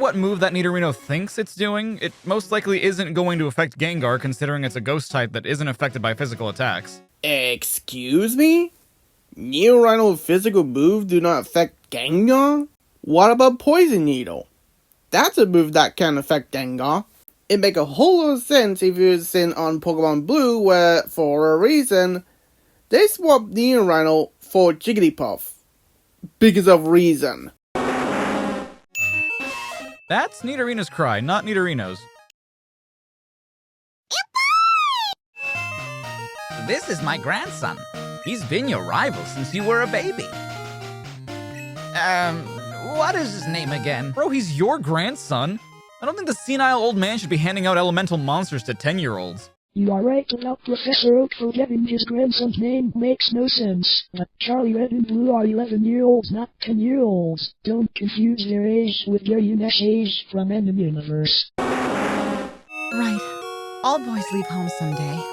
what move that Nidorino thinks it's doing, it most likely isn't going to affect Gengar considering it's a ghost type that isn't affected by physical attacks. Excuse me? Nidorino physical moves do not affect Gengar? What about Poison Needle? That's a move that can affect Gengar. It make a whole lot of sense if you've seen on Pokemon Blue where, for a reason, they swapped Nidorino for Jigglypuff. Because of reason. That's Nidorino's cry, not Nidorino's. This is my grandson. He's been your rival since you were a baby. What is his name again? Bro, he's your grandson. I don't think the senile old man should be handing out elemental monsters to 10-year-olds. You are right about Professor Oak forgetting his grandson's name makes no sense. But Charlie Red and Blue are 11-year-olds, not 10-year-olds. Don't confuse their age with their unique age from Random Universe. Right. All boys leave home someday.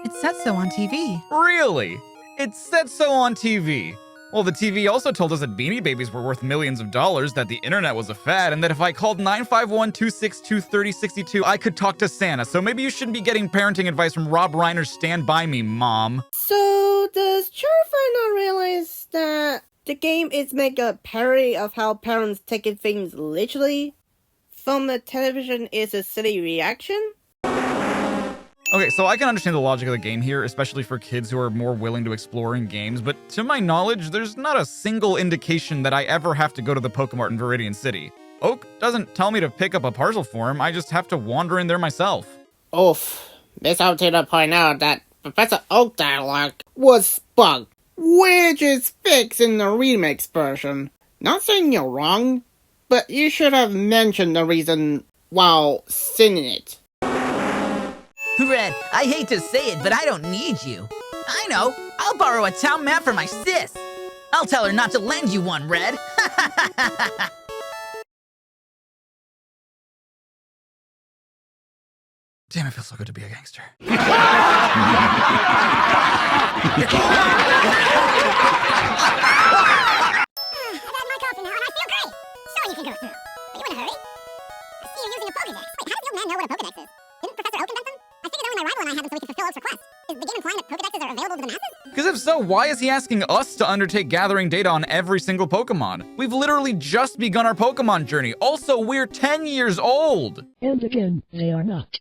It said so on TV. Really? It said so on TV. Well, the TV also told us that Beanie Babies were worth millions of dollars, that the internet was a fad, and that if I called 951-262-3062, I could talk to Santa. So maybe you shouldn't be getting parenting advice from Rob Reiner's Stand By Me, Mom. So, does Charriii5 not realize that the game is make a parody of how parents take things literally? From the television is a silly reaction? Okay, so I can understand the logic of the game here, especially for kids who are more willing to explore in games, but to my knowledge, there's not a single indication that I ever have to go to the Pokemart in Viridian City. Oak doesn't tell me to pick up a parcel for him, I just have to wander in there myself. Oof. This ought to point out that Professor Oak dialogue was bugged, which is fixed in the remix version. Not saying you're wrong, but you should have mentioned the reason while singing it. Red, I hate to say it, but I don't need you. I know, I'll borrow a town map for my sis. I'll tell her not to lend you one, Red. Damn, it feels so good to be a gangster. I got my coffee now and I feel great. Sure, you can go through. Are you in a hurry? I see you're using a Pokedex. Wait, how does the old man know what a Pokedex is? Didn't Professor Oak invent them? I figured that when my rival and I have them so we can fulfill Oak's request. Is the game implying that Pokedexes are available to the masses? Because if so, why is he asking us to undertake gathering data on every single Pokemon? We've literally just begun our Pokemon journey. Also, we're 10 years old! And again, they are not.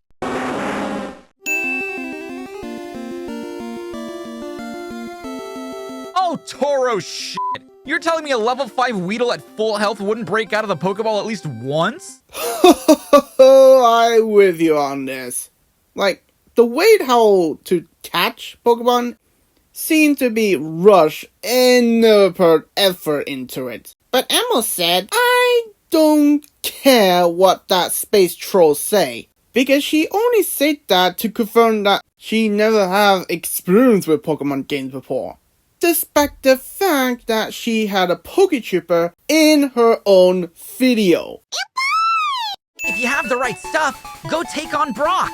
Oh, Toro shit! You're telling me a level 5 Weedle at full health wouldn't break out of the Pokeball at least once? I'm with you on this. Like, the way how to catch Pokemon seemed to be rushed and never put effort into it. But Emma said, I don't care what that space troll say, because she only said that to confirm that she never have experience with Pokemon games before, despite the fact that she had a Poketrooper in her own video. If you have the right stuff, go take on Brock.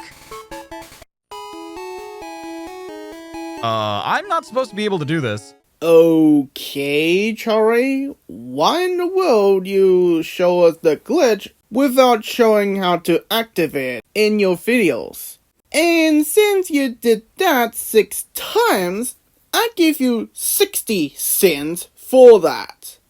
I'm not supposed to be able to do this. Okay, Charriii, why in the world you show us the glitch without showing how to activate it in your videos? And since you did that 6 times, I give you 60 cents for that.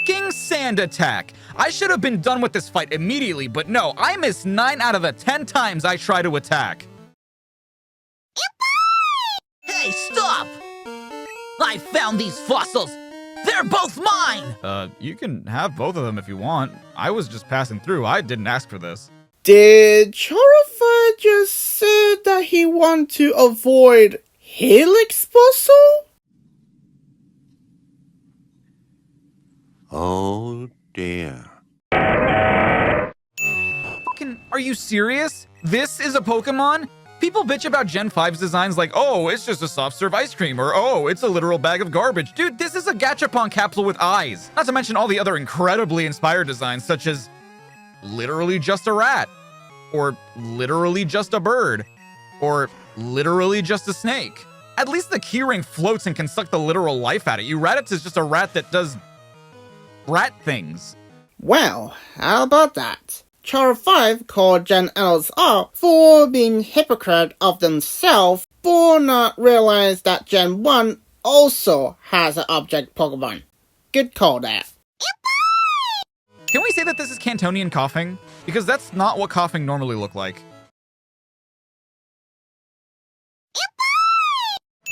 Fucking sand attack! I should have been done with this fight immediately, but no, I missed 9 out of the 10 times I try to attack. Hey, stop! I found these fossils. They're both mine! You can have both of them if you want. I was just passing through. I didn't ask for this. Did Charriii5 just say that he want to avoid Helix Fossil? Oh dear. Fucking, are you serious? This is a Pokemon? People bitch about Gen 5's designs like, oh, it's just a soft serve ice cream, or oh, it's a literal bag of garbage. Dude, this is a Gachapon capsule with eyes. Not to mention all the other incredibly inspired designs, such as literally just a rat, or literally just a bird, or literally just a snake. At least the keyring floats and can suck the literal life out of you. Raditz is just a rat that does brat things. Well, how about that? Charriii5 called Gen Ls out for being hypocrite of themselves for not realize that Gen 1 also has an object Pokemon. Good call there. Can we say that this is Cantonian coughing? Because that's not what coughing normally look like.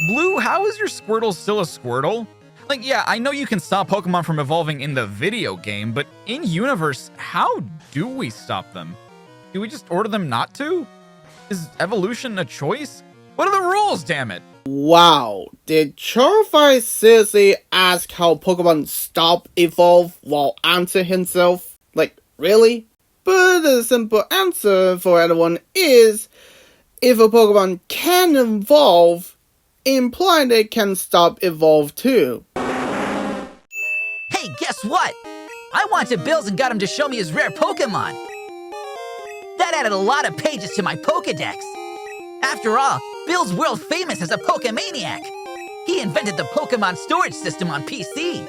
Blue, how is your Squirtle still a Squirtle? Like, yeah, I know you can stop Pokemon from evolving in the video game, but in universe, how do we stop them? Do we just order them not to? Is evolution a choice? What are the rules, damn it? Wow, did Charriii5 seriously ask how Pokemon stop evolve while answer himself? Like, really? But the simple answer for everyone is, if a Pokemon can evolve, implying they can stop evolve too. Hey, guess what? I went to Bill's and got him to show me his rare Pokemon. That added a lot of pages to my Pokedex. After all, Bill's world famous as a Pokemaniac. He invented the Pokemon storage system on PC.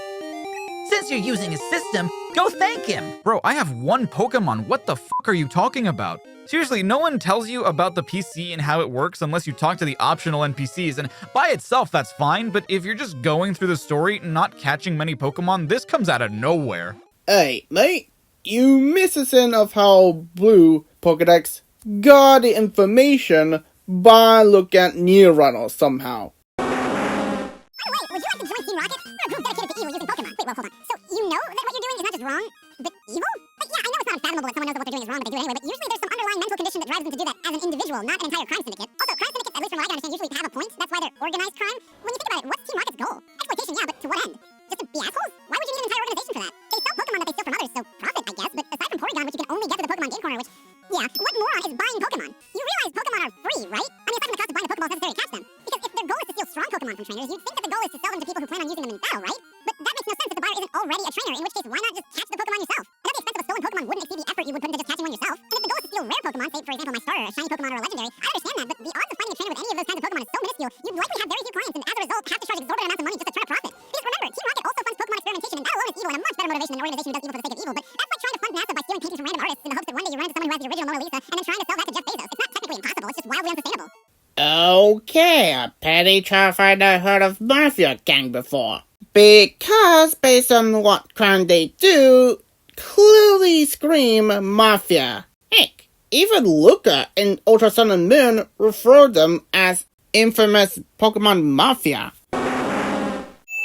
Since you're using his system, go thank him. Bro, I have one Pokemon. What the fuck are you talking about? Seriously, no one tells you about the PC and how it works unless you talk to the optional NPCs, and by itself that's fine, but if you're just going through the story, not catching many Pokemon, this comes out of nowhere. Hey, mate, you miss a sense of how Blue Pokedex got the information by looking at Nearunner somehow. By the way, would you like to join Team Rocket? We're a group dedicated to evil using Pokemon. Wait, well, hold on. So you know that what you're doing is not just wrong, but evil? Like, yeah, I know it's not unfathomable that someone knows that what they're doing is wrong, but they do it anyway, but usually there's some underlying mental condition that drives them to do that as an individual, not an entire crime syndicate. Also, crime syndicates, at least from what I can understand, usually have a point. That's why they're organized crime. When you think about it, what's Team Rocket's goal? Exploitation, yeah, but to what end? Just to be assholes? Why would you need an entire organization for that? They sell Pokemon that they steal from others, so profit, I guess, but aside from Porygon, which you can only get to the Pokemon Game Corner, which, yeah, what moron is buying Pokemon? You realize Pokemon are free, right? I mean, aside from the cost of buying the Pokeballs necessary to catch them. Because if their goal is to steal strong Pokemon from trainers, you'd think that the goal is to sell them to people who plan on using them in battle, right? But that makes no sense if the buyer isn't already a trainer, in which case, why not just catch the Pokemon yourself? I know the expense of a stolen Pokemon wouldn't exceed the effort you would put into just catching one yourself. And if the goal is to steal rare Pokemon, say, for example, my starter, a shiny Pokemon, or a legendary, I understand that, but the odds of finding a trainer with any of those kinds of Pokemon is so minuscule, you'd likely have very few clients, and as a result, have to charge exorbitant amounts of money just to turn a profit. Because remember, Team Rocket also funds Pokemon experimentation, and that alone is evil and a much better motivation than an organization who does evil for the sake of evil, but that's like trying to fund NASA by stealing paintings from random artists in the hopes that one day you run into someone who has the original Mona Lisa, and then trying to sell that to Jeff Bezos. It's not technically impossible, it's just wildly unsustainable. Okay, apparently Charriii5 not heard of Mafia Gang before. Because based on what crime they do, clearly scream Mafia. Heck, even Luca in Ultra Sun and Moon refer them as infamous Pokemon Mafia.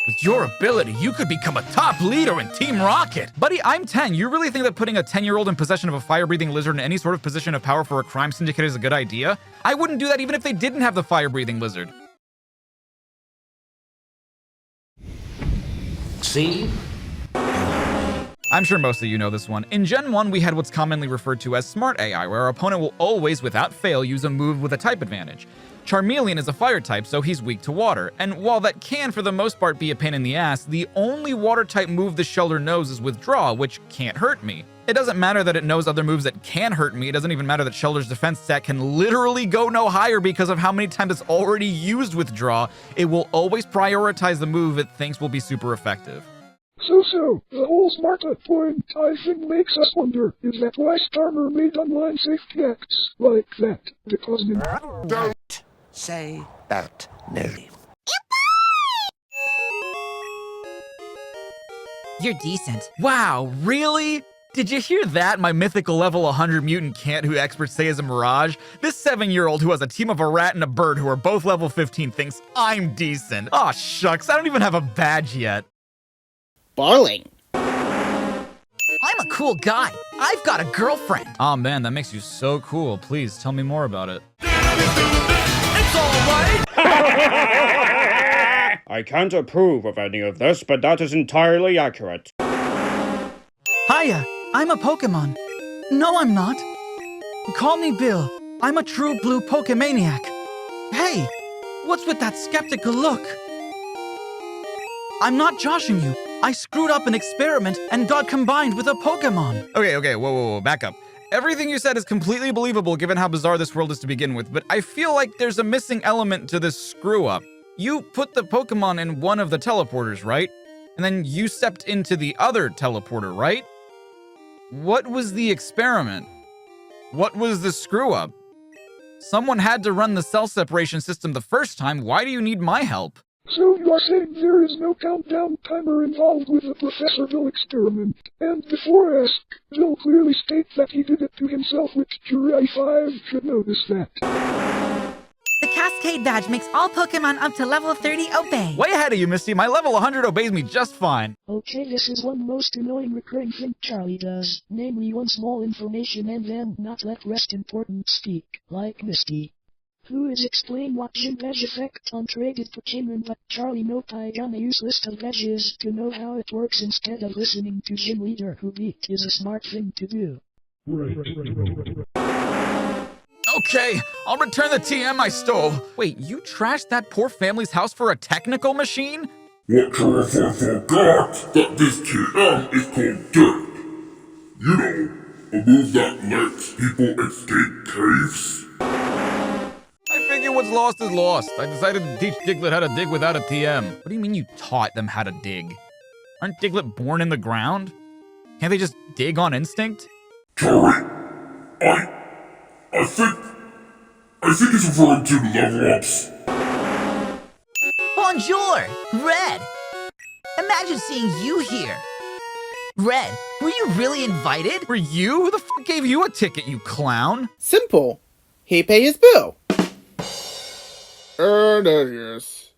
With your ability, you could become a top leader in Team Rocket. Buddy, I'm 10. You really think that putting a 10-year-old in possession of a fire-breathing lizard in any sort of position of power for a crime syndicate is a good idea? I wouldn't do that even if they didn't have the fire-breathing lizard. See? I'm sure most of you know this one. In Gen 1, we had what's commonly referred to as Smart AI, where our opponent will always, without fail, use a move with a type advantage. Charmeleon is a fire type, so he's weak to water, and while that can, for the most part, be a pain in the ass, the only water-type move the Shelter knows is Withdraw, which can't hurt me. It doesn't matter that it knows other moves that can hurt me, it doesn't even matter that Shelter's defense stat can literally go no higher because of how many times it's already used Withdraw. It will always prioritize the move it thinks will be super effective. So, the whole smarta point, I think, makes us wonder, is that why Starmer made online safety acts like that? Because Don't say that name. You're decent. Wow, really? Did you hear that? My mythical level 100 mutant can't who experts say is a mirage? This 7-year-old who has a team of a rat and a bird who are both level 15 thinks I'm decent. Aw, shucks, I don't even have a badge yet. Barling. I'm a cool guy. I've got a girlfriend. Aw, man, that makes you so cool. Please, tell me more about it. It's all right. I can't approve of any of this, but that is entirely accurate. Hiya, I'm a Pokemon. No, I'm not. Call me Bill. I'm a true blue Pokemaniac. Hey, what's with that skeptical look? I'm not joshing you. I screwed up an experiment and got combined with a Pokemon. Okay, whoa, back up. Everything you said is completely believable given how bizarre this world is to begin with, but I feel like there's a missing element to this screw-up. You put the Pokemon in one of the teleporters, right? And then you stepped into the other teleporter, right? What was the experiment? What was the screw-up? Someone had to run the cell separation system the first time. Why do you need my help? So you are saying there is no countdown timer involved with the Professorville experiment. And before asked, Bill clearly states that he did it to himself, which Charriii5 should notice that. The Cascade Badge makes all Pokemon up to level 30 obey. Way ahead of you, Misty. My level 100 obeys me just fine. Okay, this is one most annoying recurring thing Charlie does. Namely, one small information and then not let rest important speak, like Misty. Who is explain what gym badge effect on traded Pokemon, but Charlie no I gonna use list of badges to know how it works instead of listening to gym leader who beat is a smart thing to do. Okay, I'll return the TM I stole. Wait, you trashed that poor family's house for a technical machine? What Charriii5 forgot that this TM is called dirt. You know, a move that lets people escape caves. I figure what's lost is lost. I decided to teach Diglett how to dig without a TM. What do you mean you taught them how to dig? Aren't Diglett born in the ground? Can't they just dig on instinct? Charlie, I think he's referring to level ups. Bonjour, Red. Imagine seeing you here. Red, were you really invited? Were you? Who the fuck gave you a ticket, you clown? Simple. He paid his bill. There he is.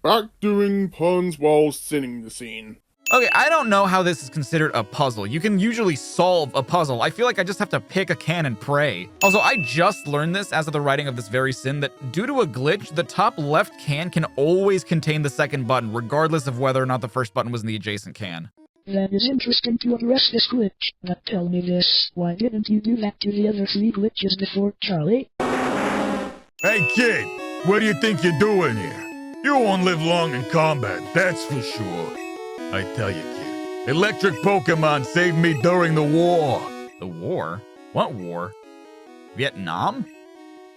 Back doing puns while singing the scene. Okay, I don't know how this is considered a puzzle. You can usually solve a puzzle. I feel like I just have to pick a can and pray. Also, I just learned this as of the writing of this very sin, that due to a glitch, the top left can always contain the second button, regardless of whether or not the first button was in the adjacent can. That is interesting to address this glitch, but tell me this, why didn't you do that to the other 3 glitches before, Charlie? Hey kid, what do you think you're doing here? You won't live long in combat, that's for sure. I tell you, kid, electric Pokemon saved me during the war. The war? What war? Vietnam?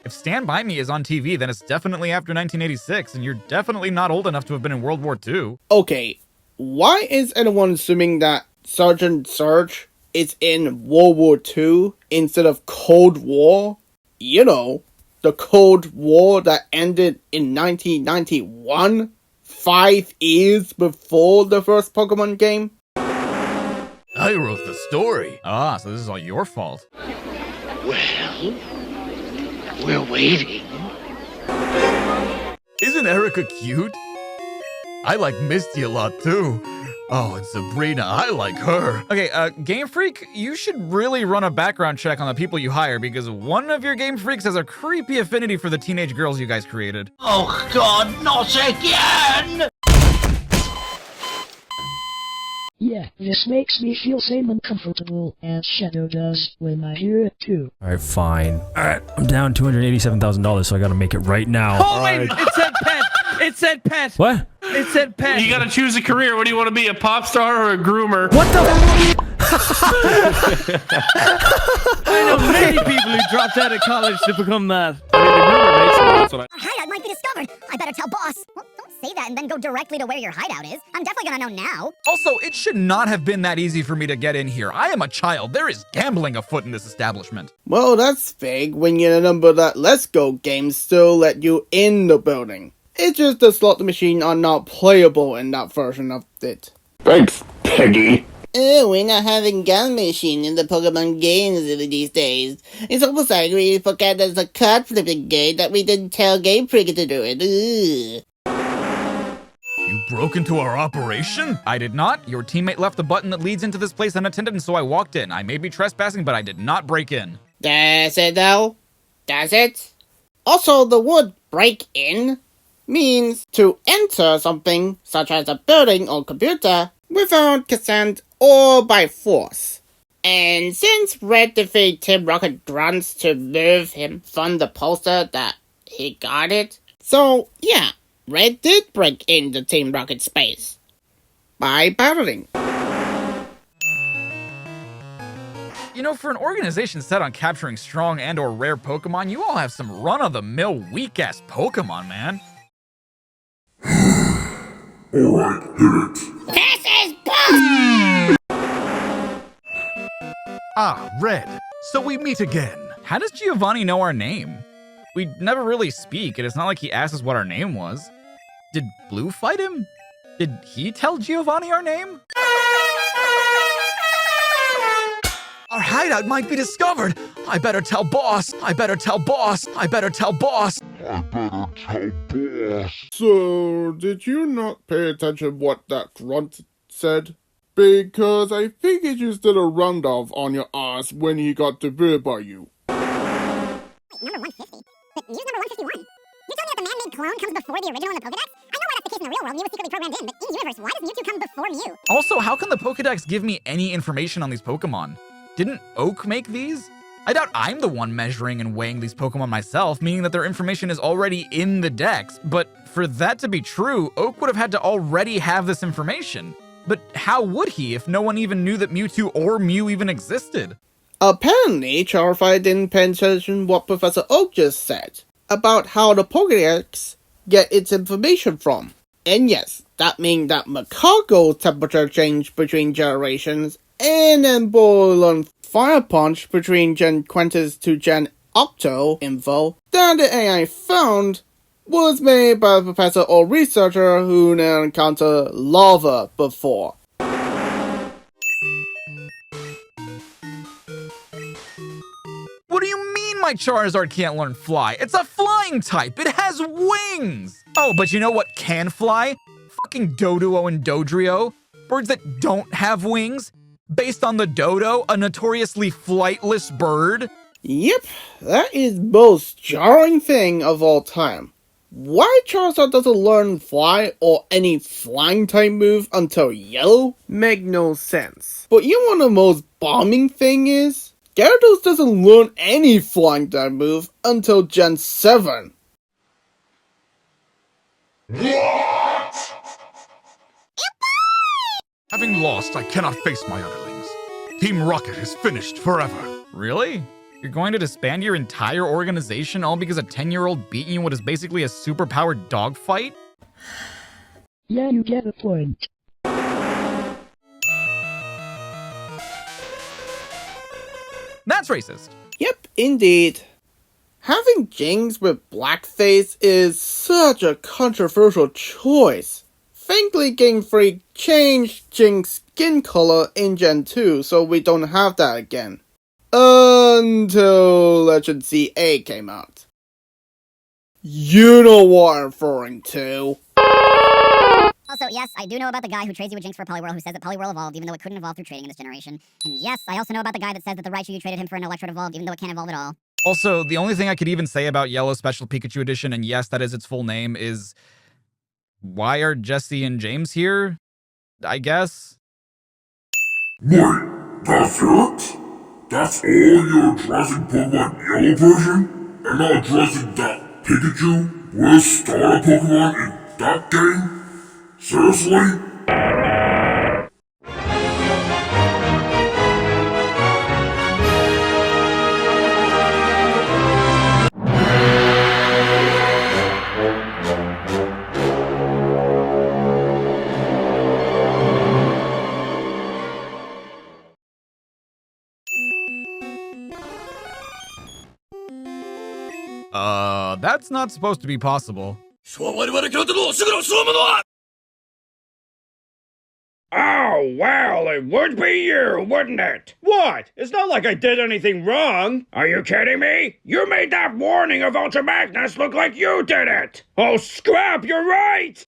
If Stand By Me is on TV, then it's definitely after 1986, and you're definitely not old enough to have been in World War II. Okay, why is anyone assuming that Sergeant Surge is in World War II instead of Cold War? You know, the Cold War that ended in 1991? 5 years before the first Pokemon game? I wrote the story. Ah, so this is all your fault. Well, we're waiting. Isn't Erica cute? I like Misty a lot too. Oh, and Sabrina, I like her. Okay, Game Freak, you should really run a background check on the people you hire, because one of your Game Freaks has a creepy affinity for the teenage girls you guys created. Oh God, not again! Yeah, this makes me feel same uncomfortable, as Shadow does when I hear it too. Alright, fine. Alright, I'm down $287,000, so I gotta make it right now. Oh, wait, it said pet. It said pet. What? It said pet. You gotta choose a career. What do you want to be, a pop star or a groomer? What the? I know many people who dropped out of college to become that. I mean, the groomer makes money. That's what I... Our hideout might be discovered. I better tell boss. Well, don't say that and then go directly to where your hideout is. I'm definitely gonna know now. Also, it should not have been that easy for me to get in here. I am a child. There is gambling afoot in this establishment. Well, that's vague when you remember that Let's Go games still let you in the building. It's just the slot machine are not playable in that version of it. Thanks, Peggy. Oh, we're not having gun machine in the Pokemon games these days. It's almost like we forgot there's a card flipping game that we didn't tell Game Freak to do it. Ugh. You broke into our operation? I did not. Your teammate left the button that leads into this place unattended, and so I walked in. I may be trespassing, but I did not break in. That's it though? That's it? Also, the word break in means to enter something, such as a building or computer, without consent or by force. And since Red defeated Team Rocket grunts to move him from the poster that he got it, so yeah, Red did break into Team Rocket space by battling. You know, for an organization set on capturing strong and or rare Pokemon, you all have some run-of-the-mill weak-ass Pokemon, man. Alright, hit it. This is bull! Ah, Red. So we meet again. How does Giovanni know our name? We never really speak, and it's not like he asked us what our name was. Did Blue fight him? Did he tell Giovanni our name? Our hideout might be discovered. I better tell boss. I better tell boss. I better tell boss. I better tell boss. So, did you not pay attention what that grunt said? Because I think he just did a round-off on your ass when he got debuted by you. Wait, number 150? But use number 151. You're telling me that the man-made clone comes before the original in the Pokedex? I know why that's the case in the real world. Mew was secretly programmed in, but in-universe, why does Mewtwo come before Mew? Also, how can the Pokedex give me any information on these Pokemon? Didn't Oak make these? I doubt I'm the one measuring and weighing these Pokemon myself, meaning that their information is already in the Dex. But for that to be true, Oak would have had to already have this information. But how would he if no one even knew that Mewtwo or Mew even existed? Apparently, Charriii5 didn't pay attention what Professor Oak just said about how the Pokédex get its information from. And yes, that means that Macaco's temperature changed between generations, and then boil on Fire Punch between Gen Quintus to Gen Octo info that the AI found was made by a professor or researcher who never encountered lava before. What do you mean my Charizard can't learn fly? It's a flying type. It has wings. Oh, but you know what can fly? Fucking Doduo and Dodrio. Birds that don't have wings. Based on the dodo, a notoriously flightless bird. Yep, that is the most jarring thing of all time. Why Charizard doesn't learn fly or any flying type move until yellow make no sense. But you know what the most bombing thing is? Gyarados doesn't learn any flying type move until Gen 7. What? Having lost, I cannot face my underlings. Team Rocket is finished forever. Really? You're going to disband your entire organization all because a 10-year-old beat you in what is basically a superpowered dogfight? Yeah, you get a point. That's racist. Yep, indeed. Having Jinx with blackface is such a controversial choice. Thankfully, Game Freak changed Jinx's skin color in Gen 2, so we don't have that again. Until Legend CA came out. You know what I'm referring to. Also, yes, I do know about the guy who trades you with Jinx for a Poliwhirl who says that Poliwhirl evolved even though it couldn't evolve through trading in this generation. And yes, I also know about the guy that says that the Raichu you traded him for an Electrode evolved even though it can't evolve at all. Also, the only thing I could even say about Yellow Special Pikachu Edition, and yes, that is its full name, is... why are Jesse and James here? I guess? Wait, that's it? That's all you're addressing Pokemon Yellow version? And not addressing that Pikachu was star Pokemon in that game? Seriously? That's not supposed to be possible. Oh, well, it would be you, wouldn't it? What? It's not like I did anything wrong. Are you kidding me? You made that warning of Ultra Magnus look like you did it. Oh, scrap, you're right.